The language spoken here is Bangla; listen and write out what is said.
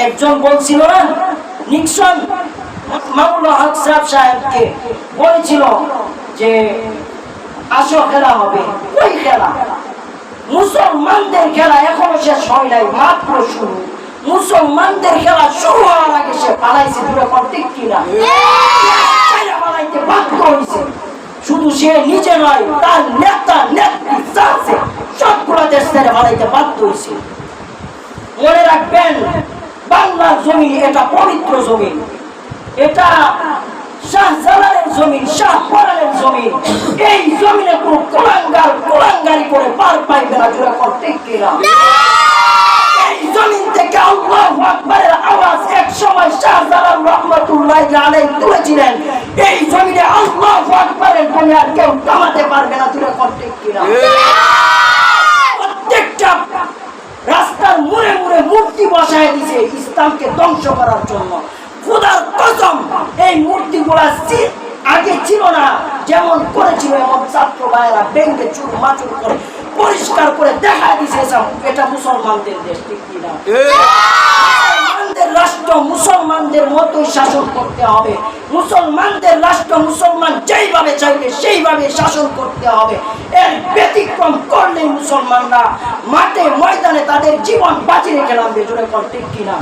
একজন বলছিল না, নিক্সন মামুনুল হক সাহেবকে বলেছিল যে আসো খেলা হবে। ওই খেলা মুসলমানদের খেলা এখনো শেষ হয় নাই, মাত্র শুরু। মুসলমানদের খেলা শুরু হওয়ার আগে সে পালাইছে, ঠিক কিনা? পালাইতে বাধ্য হয়েছে। শুধু সে নিজে নয়, তার নেতা নেত্রী আছে সবগুলো দেশ ছেড়ে পালাইতে বাধ্য হয়েছে। মনে রাখবেন, বাংলার জমি এটা পবিত্র জমি, এটা শাহজালালের জমিন, শাহপরানের জমিন। এই জমিনে কোন কুলাঙ্গারি করে পার পাইবে না, ঠিক কিনা? এই জমিন থেকে আল্লাহু আকবারের আওয়াজ এক সময় শাহজালাল রহমাতুল্লাহ আলাইহি তুলেছিলেন। এই জমিনে আল্লাহু আকবারের ধ্বনি আর কেউ থামাতে পারবে না, ঠিক কিনা? প্রত্যেকটা রাস্তার মোড়ে মোড়ে মূর্তি বসায় দিয়েছে ইসলামকে ধ্বংস করার জন্য। খোদার কসম, এই মূর্তিগুলা আগে ছিল না, যেমন করেছিল এমন ছাত্র ভাইয়েরা ব্যাংকে চুর মাচুর করে পরিষ্কার করে দেখা দিছে এটা মুসলমানদের দেশ, ঠিক কিনা? মুসলমানদের রাষ্ট্র মুসলমানদের মতোই শাসন করতে হবে। মুসলমানদের রাষ্ট্র মুসলমান যেইভাবে চাইবে সেইভাবে শাসন করতে হবে। এর ব্যতিক্রম করলে মুসলমানরা মাঠে ময়দানে তাদের জীবন বাঁচিয়ে রেখে নামবে, ঠিক কিনা?